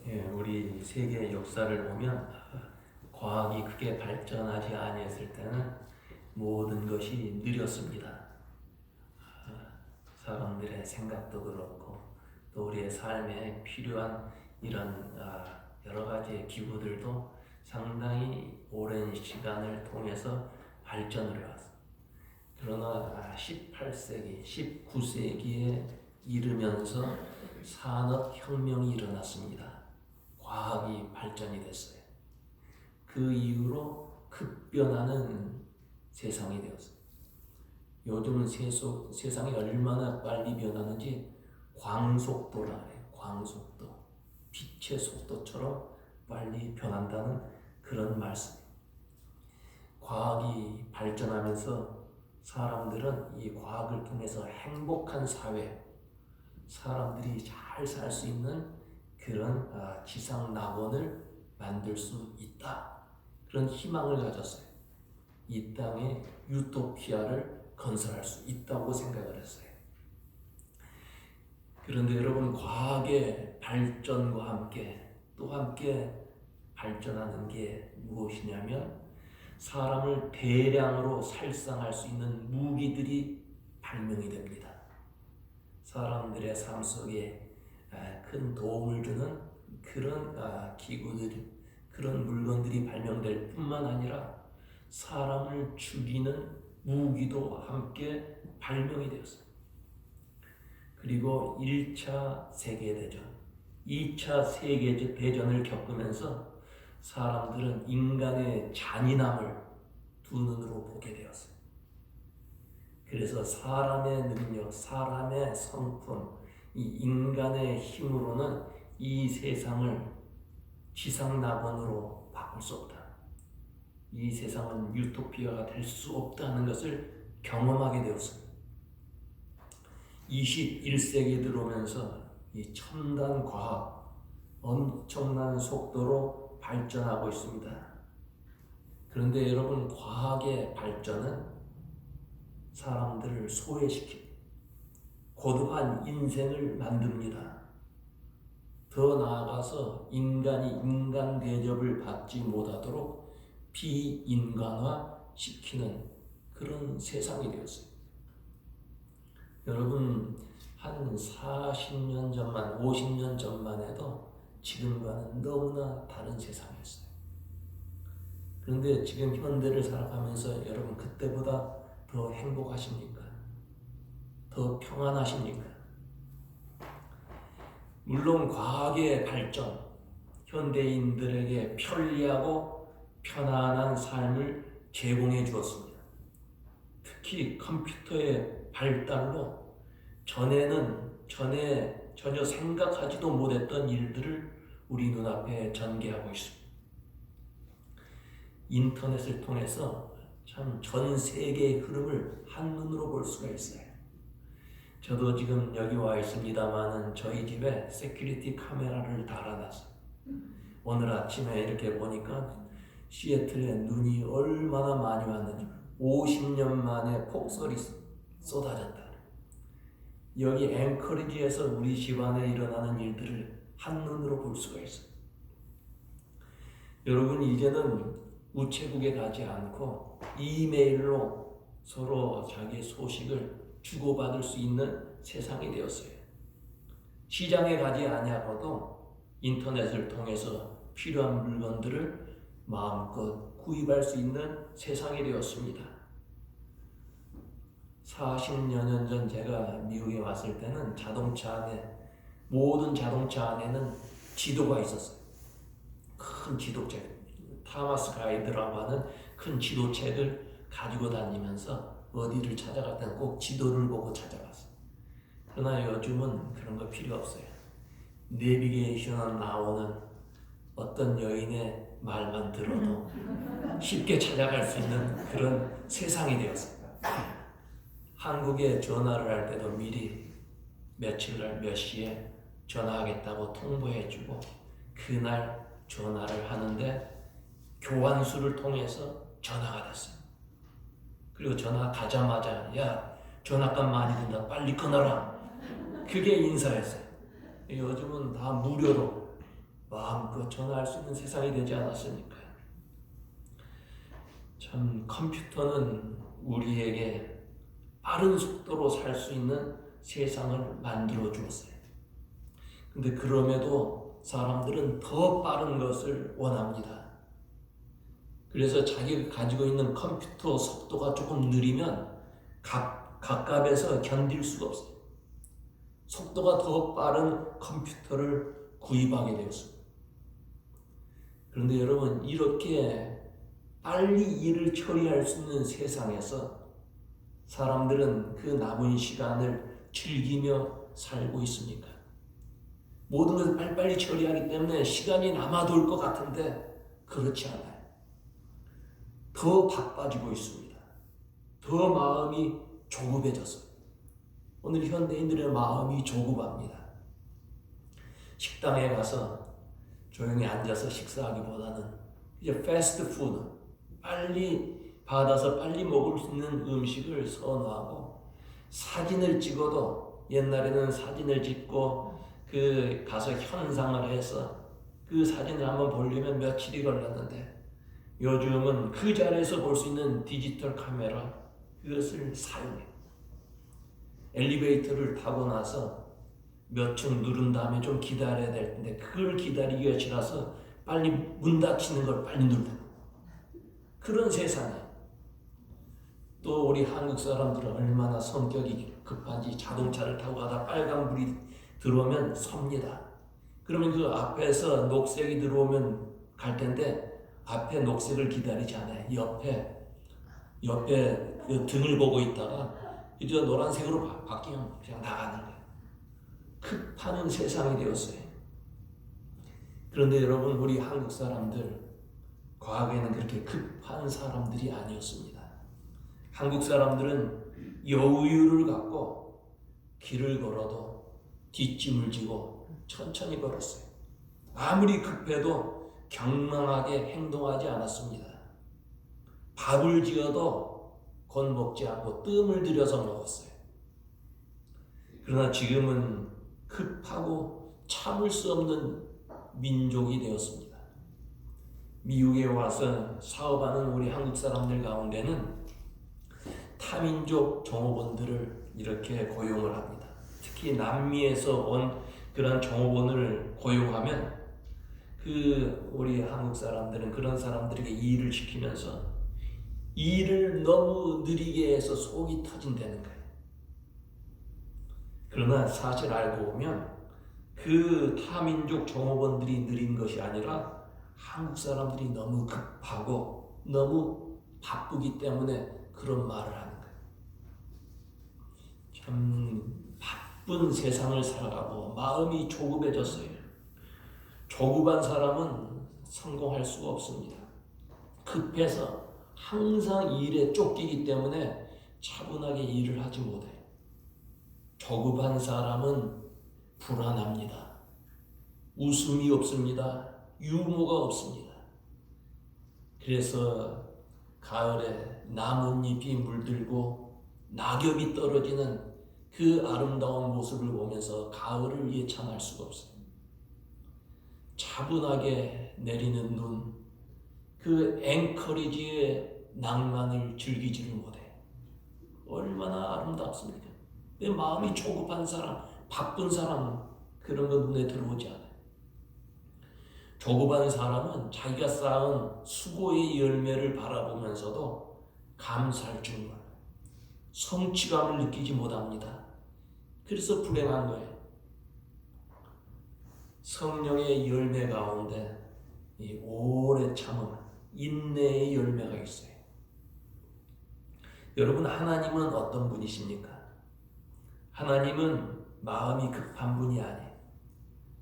우리 세계 역사를 보면 과학이 크게 발전하지 아니했을 때는 모든 것이 느렸습니다. 사람들의 생각도 그렇고 또 우리의 삶에 필요한 이런 여러 가지 기구들도 상당히 오랜 시간을 통해서 발전을 해왔습니다. 그러나 18세기, 19세기에 이르면서 산업혁명이 일어났습니다. 과학이 발전이 됐어요. 그 이후로 급변하는 세상이 되었어요. 요즘은 세상이 얼마나 빨리 변하는지 광속도라 그래요. 광속도. 빛의 속도처럼 빨리 변한다는 그런 말씀이에요. 과학이 발전하면서 사람들은 이 과학을 통해서 행복한 사회, 사람들이 잘 살 수 있는 그런 지상 낙원을 만들 수 있다. 그런 희망을 가졌어요. 이 땅에 유토피아를 건설할 수 있다고 생각을 했어요. 그런데 여러분, 과학의 발전과 함께 또 함께 발전하는 게 무엇이냐면 사람을 대량으로 살상할 수 있는 무기들이 발명이 됩니다. 사람들의 삶 속에 큰 도움을 주는 그런 기구들, 그런 물건들이 발명될 뿐만 아니라 사람을 죽이는 무기도 함께 발명이 되었어요. 그리고 1차 세계대전, 2차 세계대전을 겪으면서 사람들은 인간의 잔인함을 두 눈으로 보게 되었어요. 그래서 사람의 능력, 사람의 성품, 이 인간의 힘으로는 이 세상을 지상낙원으로 바꿀 수 없다. 이 세상은 유토피아가 될 수 없다는 것을 경험하게 되었습니다. 21세기에 들어오면서 이 첨단 과학, 엄청난 속도로 발전하고 있습니다. 그런데 여러분, 과학의 발전은 사람들을 소외시킵니다. 고독한 인생을 만듭니다. 더 나아가서 인간이 인간 대접을 받지 못하도록 비인간화시키는 그런 세상이 되었어요. 여러분, 한 40년 전만, 50년 전만 해도 지금과는 너무나 다른 세상이었어요. 그런데 지금 현대를 살아가면서 여러분, 그때보다 더 행복하십니까? 더 평안하십니까? 물론 과학의 발전, 현대인들에게 편리하고 편안한 삶을 제공해 주었습니다. 특히 컴퓨터의 발달로 전혀 생각하지도 못했던 일들을 우리 눈앞에 전개하고 있습니다. 인터넷을 통해서 참 전 세계의 흐름을 한눈으로 볼 수가 있어요. 저도 지금 여기 와 있습니다만은 저희 집에 세큐리티 카메라를 달아놨어요. 오늘 아침에 이렇게 보니까 시애틀에 눈이 얼마나 많이 왔는지 50년 만에 폭설이 쏟아졌다. 여기 앵커리지에서 우리 집안에 일어나는 일들을 한눈으로 볼 수가 있어요. 여러분, 이제는 우체국에 가지 않고 이메일로 서로 자기 소식을 주고받을 수 있는 세상이 되었어요. 시장에 가지 아니하고도 인터넷을 통해서 필요한 물건들을 마음껏 구입할 수 있는 세상이 되었습니다. 40여 년 전 제가 미국에 왔을 때는 모든 자동차 안에는 지도가 있었어요. 큰 지도책, 타마스 가이드라고 하는 큰 지도책을 가지고 다니면서 어디를 찾아갈 때는 꼭 지도를 보고 찾아갔어요. 그러나 요즘은 그런 거 필요 없어요. 내비게이션에 나오는 어떤 여인의 말만 들어도 쉽게 찾아갈 수 있는 그런 세상이 되었어요. 한국에 전화를 할 때도 미리 며칠날 몇 시에 전화하겠다고 통보해주고 그날 전화를 하는데 교환수를 통해서 전화가 됐어요. 그리고 전화 가자마자 야, 전화값 많이 든다, 빨리 끊어라. 그게 인사였어요. 요즘은 다 무료로 마음껏 전화할 수 있는 세상이 되지 않았습니까? 참 컴퓨터는 우리에게 빠른 속도로 살 수 있는 세상을 만들어 주었어요. 근데 그럼에도 사람들은 더 빠른 것을 원합니다. 그래서 자기가 가지고 있는 컴퓨터 속도가 조금 느리면 갑갑해서 견딜 수가 없어요. 속도가 더 빠른 컴퓨터를 구입하게 되었습니다. 그런데 여러분, 이렇게 빨리 일을 처리할 수 있는 세상에서 사람들은 그 남은 시간을 즐기며 살고 있습니까? 모든 것을 빨리빨리 처리하기 때문에 시간이 남아돌 것 같은데 그렇지 않아요. 더 바빠지고 있습니다. 더 마음이 조급해졌어요. 오늘 현대인들의 마음이 조급합니다. 식당에 가서 조용히 앉아서 식사하기보다는 이제 패스트푸드, 빨리 받아서 빨리 먹을 수 있는 음식을 선호하고, 사진을 찍어도 옛날에는 사진을 찍고 그 가서 현상을 해서 그 사진을 한번 보려면 며칠이 걸렸는데 요즘은 그 자리에서 볼 수 있는 디지털 카메라, 그것을 사용해. 엘리베이터를 타고 나서 몇 층 누른 다음에 좀 기다려야 될 텐데 그걸 기다리기가 싫어서 빨리 문 닫히는 걸 빨리 누르는 그런 세상이에요. 또 우리 한국 사람들은 얼마나 성격이 급한지 자동차를 타고 가다 빨간불이 들어오면 섭니다. 그러면 그 앞에서 녹색이 들어오면 갈 텐데 앞에 녹색을 기다리지 않아요. 옆에 그 등을 보고 있다가 이제 노란색으로 바뀌면 그냥 나가는 거예요. 급하는 세상이 되었어요. 그런데 여러분, 우리 한국 사람들 과거에는 그렇게 급한 사람들이 아니었습니다. 한국 사람들은 여유를 갖고 길을 걸어도 뒷짐을 지고 천천히 걸었어요. 아무리 급해도 경망하게 행동하지 않았습니다. 밥을 지어도 곧 먹지 않고 뜸을 들여서 먹었어요. 그러나 지금은 급하고 참을 수 없는 민족이 되었습니다. 미국에 와서 사업하는 우리 한국 사람들 가운데는 타민족 종업원들을 이렇게 고용을 합니다. 특히 남미에서 온 그런 종업원을 고용하면 우리 한국 사람들은 그런 사람들에게 일을 시키면서 일을 너무 느리게 해서 속이 터진다는 거예요. 그러나 사실 알고 보면 그 타민족 종업원들이 느린 것이 아니라 한국 사람들이 너무 급하고 너무 바쁘기 때문에 그런 말을 하는 거예요. 참 바쁜 세상을 살아가고 마음이 조급해졌어요. 조급한 사람은 성공할 수가 없습니다. 급해서 항상 일에 쫓기기 때문에 차분하게 일을 하지 못해요. 조급한 사람은 불안합니다. 웃음이 없습니다. 유머가 없습니다. 그래서 가을에 나뭇잎이 물들고 낙엽이 떨어지는 그 아름다운 모습을 보면서 가을을 예찬할 수가 없어요. 차분하게 내리는 눈, 그 앵커리지의 낭만을 즐기지를 못해요. 얼마나 아름답습니까? 내 마음이 조급한 사람, 바쁜 사람, 그런 거 눈에 들어오지 않아요. 조급한 사람은 자기가 쌓은 수고의 열매를 바라보면서도 감사할 줄 몰라요. 성취감을 느끼지 못합니다. 그래서 불행한 거예요. 성령의 열매 가운데 이 오래 참음, 인내의 열매가 있어요. 여러분, 하나님은 어떤 분이십니까? 하나님은 마음이 급한 분이 아니에요.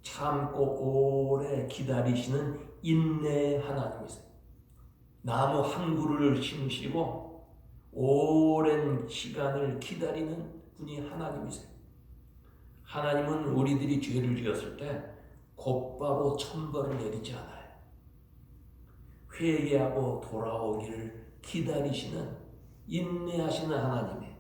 참고 오래 기다리시는 인내의 하나님이세요. 나무 한 그루를 심으시고 오랜 시간을 기다리는 분이 하나님이세요. 하나님은 우리들이 죄를 지었을 때 곧바로 천벌을 내리지 않아요. 회개하고 돌아오기를 기다리시는 인내하시는 하나님이에요.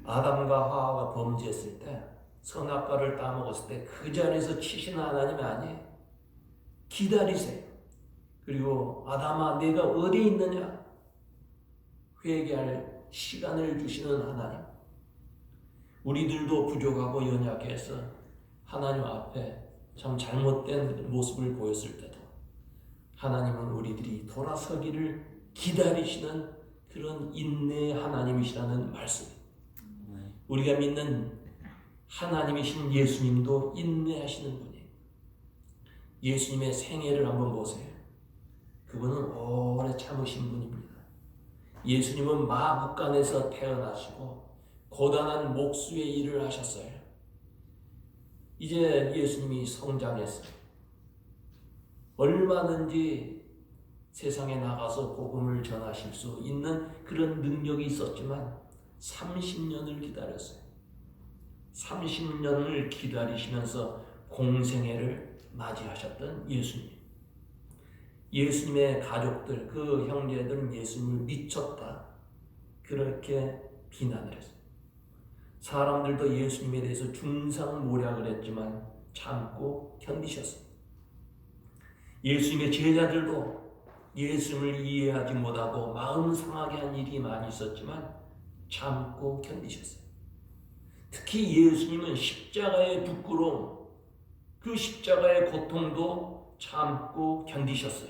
아담과 하와가 범죄했을 때 선악과를 따먹었을 때 그 자리에서 치시는 하나님이 아니에요. 기다리세요. 그리고 아담아 내가 어디 있느냐? 회개할 시간을 주시는 하나님. 우리들도 부족하고 연약해서 하나님 앞에 참 잘못된 모습을 보였을 때도 하나님은 우리들이 돌아서기를 기다리시는 그런 인내의 하나님이시라는 말씀. 우리가 믿는 하나님이신 예수님도 인내하시는 분이에요. 예수님의 생애를 한번 보세요. 그분은 오래 참으신 분입니다. 예수님은 마국간에서 태어나시고 고단한 목수의 일을 하셨어요. 이제 예수님이 성장했어요. 얼마든지 세상에 나가서 복음을 전하실 수 있는 그런 능력이 있었지만 30년을 기다렸어요. 30년을 기다리시면서 공생애를 맞이하셨던 예수님. 예수님의 가족들, 그 형제들은 예수님을 미쳤다, 그렇게 비난을 했어요. 사람들도 예수님에 대해서 중상모략을 했지만 참고 견디셨어요. 예수님의 제자들도 예수님을 이해하지 못하고 마음 상하게 한 일이 많이 있었지만 참고 견디셨어요. 특히 예수님은 십자가의 부끄러움, 그 십자가의 고통도 참고 견디셨어요.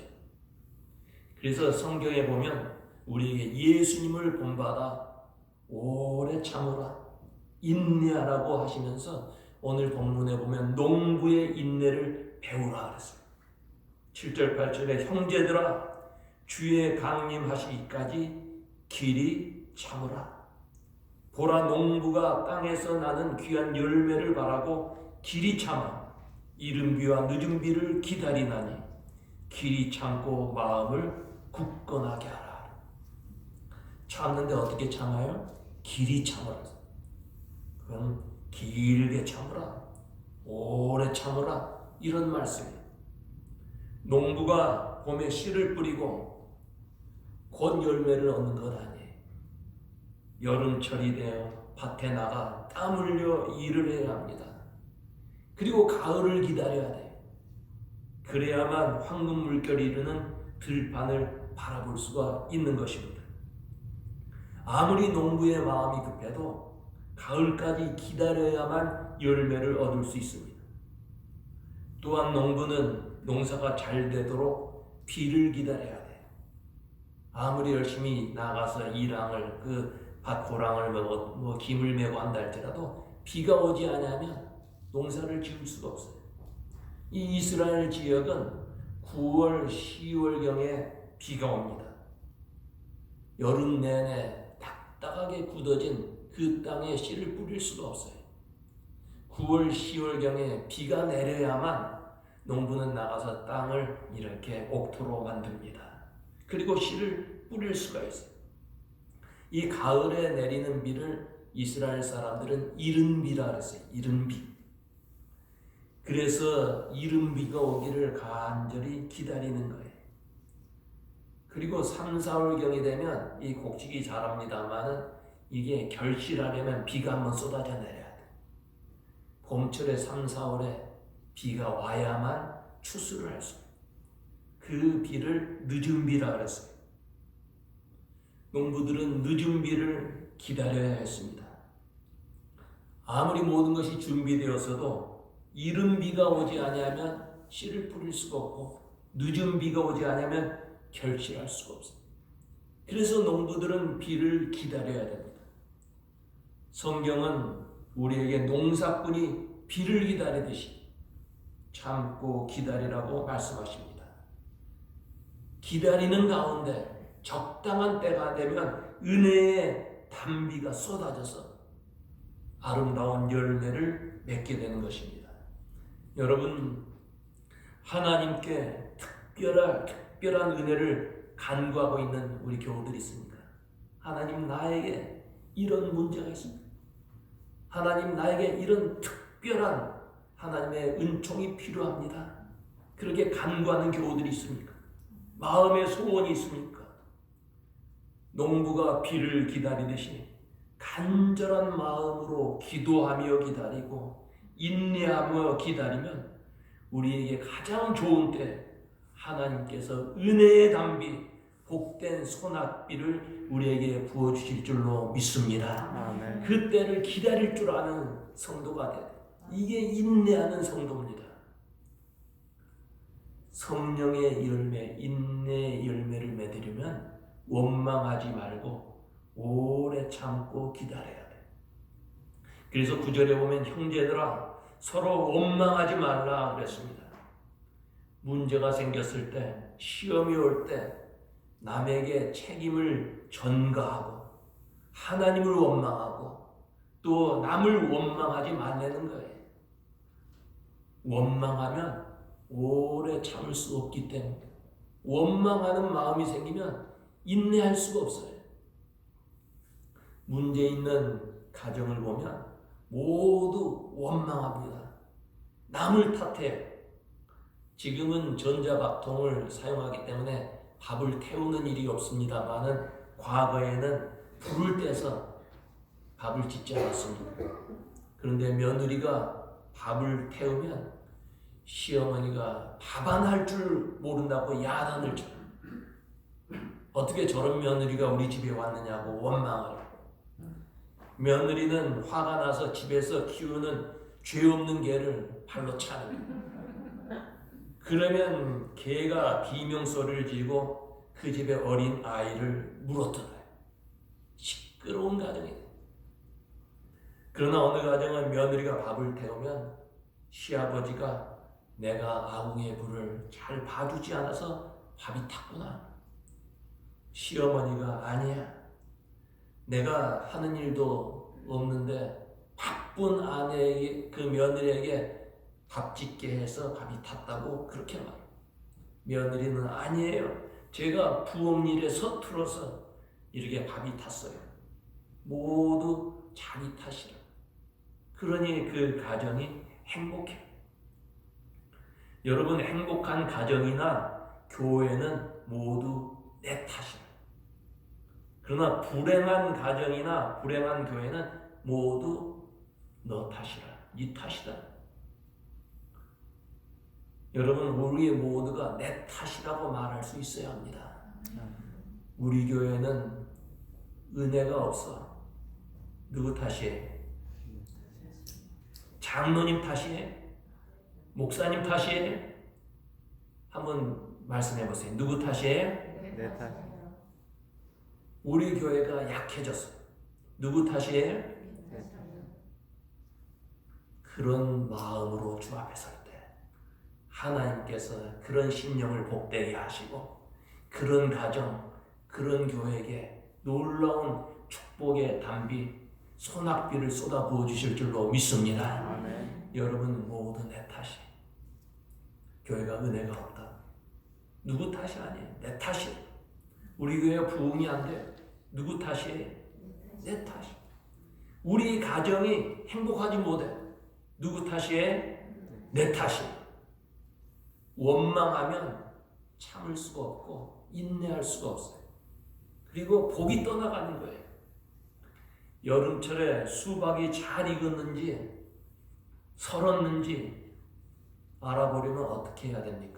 그래서 성경에 보면 우리에게 예수님을 본받아 오래 참으라, 인내하라고 하시면서 오늘 본문에 보면 농부의 인내를 배우라 그랬어요. 7절 8절에 형제들아 주의 강림하시기까지 길이 참으라. 보라 농부가 땅에서 나는 귀한 열매를 바라고 길이 참아 이른 비와 늦은 비를 기다리나니 길이 참고 마음을 굳건하게 하라. 참는데 어떻게 참아요? 길이 참으라. 그건 길게 참으라, 오래 참으라, 이런 말씀이에요. 농부가 봄에 씨를 뿌리고 곧 열매를 얻는 것 아니에요. 여름철이 되어 밭에 나가 땀 흘려 일을 해야 합니다. 그리고 가을을 기다려야 돼요. 그래야만 황금 물결이 이르는 들판을 바라볼 수가 있는 것입니다. 아무리 농부의 마음이 급해도 가을까지 기다려야만 열매를 얻을 수 있습니다. 또한 농부는 농사가 잘 되도록 비를 기다려야 돼요. 아무리 열심히 나가서 일항을, 밭 고랑을 김을 메고 한다 할지라도 비가 오지 않으면 농사를 지을 수가 없어요. 이 이스라엘 지역은 9월, 10월경에 비가 옵니다. 여름 내내 딱딱하게 굳어진 그 땅에 씨를 뿌릴 수가 없어요. 9월, 10월경에 비가 내려야만 농부는 나가서 땅을 이렇게 옥토로 만듭니다. 그리고 씨를 뿌릴 수가 있어요. 이 가을에 내리는 비를 이스라엘 사람들은 이른 비라 그랬어요. 이른 비. 그래서 이른 비가 오기를 간절히 기다리는 거예요. 그리고 3, 4월경이 되면 이 곡식이 자랍니다만은 이게 결실하려면 비가 한번 쏟아져 내려야 돼. 봄철에 3, 4월에 비가 와야만 추수를 할 수 있어요. 그 비를 늦은 비라 그랬어요. 농부들은 늦은 비를 기다려야 했습니다. 아무리 모든 것이 준비되었어도 이른 비가 오지 않으면 씨를 뿌릴 수가 없고 늦은 비가 오지 않으면 결실할 수가 없어요. 그래서 농부들은 비를 기다려야 됩니다. 성경은 우리에게 농사꾼이 비를 기다리듯이 참고 기다리라고 말씀하십니다. 기다리는 가운데 적당한 때가 되면 은혜의 단비가 쏟아져서 아름다운 열매를 맺게 되는 것입니다. 여러분, 하나님께 특별한 은혜를 간구하고 있는 우리 교우들이 있습니까? 하나님, 나에게 이런 문제가 있습니다. 하나님, 나에게 이런 특별한 하나님의 은총이 필요합니다. 그렇게 간구하는 교우들이 있습니까? 마음의 소원이 있습니까? 농부가 비를 기다리듯이 간절한 마음으로 기도하며 기다리고 인내하며 기다리면 우리에게 가장 좋은 때, 하나님께서 은혜의 담비, 복된 소낙비를 우리에게 부어주실 줄로 믿습니다. 아멘. 그때를 기다릴 줄 아는 성도가 돼야 돼. 이게 인내하는 성도입니다. 성령의 열매, 인내의 열매를 맺으려면 원망하지 말고 오래 참고 기다려야 돼. 그래서 9절에 보면 형제들아 서로 원망하지 말라 그랬습니다. 문제가 생겼을 때, 시험이 올 때 남에게 책임을 전가하고 하나님을 원망하고 또 남을 원망하지 말라는 거예요. 원망하면 오래 참을 수 없기 때문에 원망하는 마음이 생기면 인내할 수가 없어요. 문제 있는 가정을 보면 모두 원망합니다. 남을 탓해요. 지금은 전자밥통을 사용하기 때문에 밥을 태우는 일이 없습니다만은 과거에는 불을 떼서 밥을 짓지 않았습니다. 그런데 며느리가 밥을 태우면 시어머니가 밥 안 할 줄 모른다고 야단을 쳐요. 어떻게 저런 며느리가 우리 집에 왔느냐고 원망을 해요. 며느리는 화가 나서 집에서 키우는 죄 없는 개를 발로 차는 거예요. 그러면 개가 비명소리를 지르고 그 집의 어린 아이를 물어뜯어요. 시끄러운 가정이에요. 그러나 어느 가정은 며느리가 밥을 태우면 시아버지가 내가 아궁이의 불을 잘 봐주지 않아서 밥이 탔구나. 시어머니가 아니야. 내가 하는 일도 없는데 바쁜 아내에게 그 며느리에게 밥 짓게 해서 밥이 탔다고 그렇게 말해요. 며느리는 아니에요. 제가 부엌 일에 서툴러서 이렇게 밥이 탔어요. 모두 자기 탓이라. 그러니 그 가정이 행복해요. 여러분 행복한 가정이나 교회는 모두 내 탓이라. 그러나 불행한 가정이나 불행한 교회는 모두 너 탓이라. 네 탓이다. 여러분 우리 모두가 내 탓이라고 말할 수 있어야 합니다. 우리 교회는 은혜가 없어. 누구 탓이에요? 장로님 탓이에요? 목사님 탓이에요? 한번 말씀해 보세요. 누구 탓이에요? 내 탓. 우리 교회가 약해졌어요. 누구 탓이에요? 그런 마음으로 주 앞에 설 때 하나님께서 그런 심령을 복되게 하시고 그런 가정, 그런 교회에게 놀라운 축복의 담비, 소낙비를 쏟아 부어 주실 줄로 믿습니다. 아멘. 여러분 모두 내 탓이. 교회가 은혜가 없다. 누구 탓이 아니에요. 내 탓이. 우리 교회가 부흥이 안 돼요. 누구 탓이에요? 내 탓이. 우리 가정이 행복하지 못해. 누구 탓이에요? 내 탓이. 원망하면 참을 수가 없고 인내할 수가 없어요. 그리고 복이 떠나가는 거예요. 여름철에 수박이 잘 익었는지 설었는지 알아보려면 어떻게 해야 됩니까?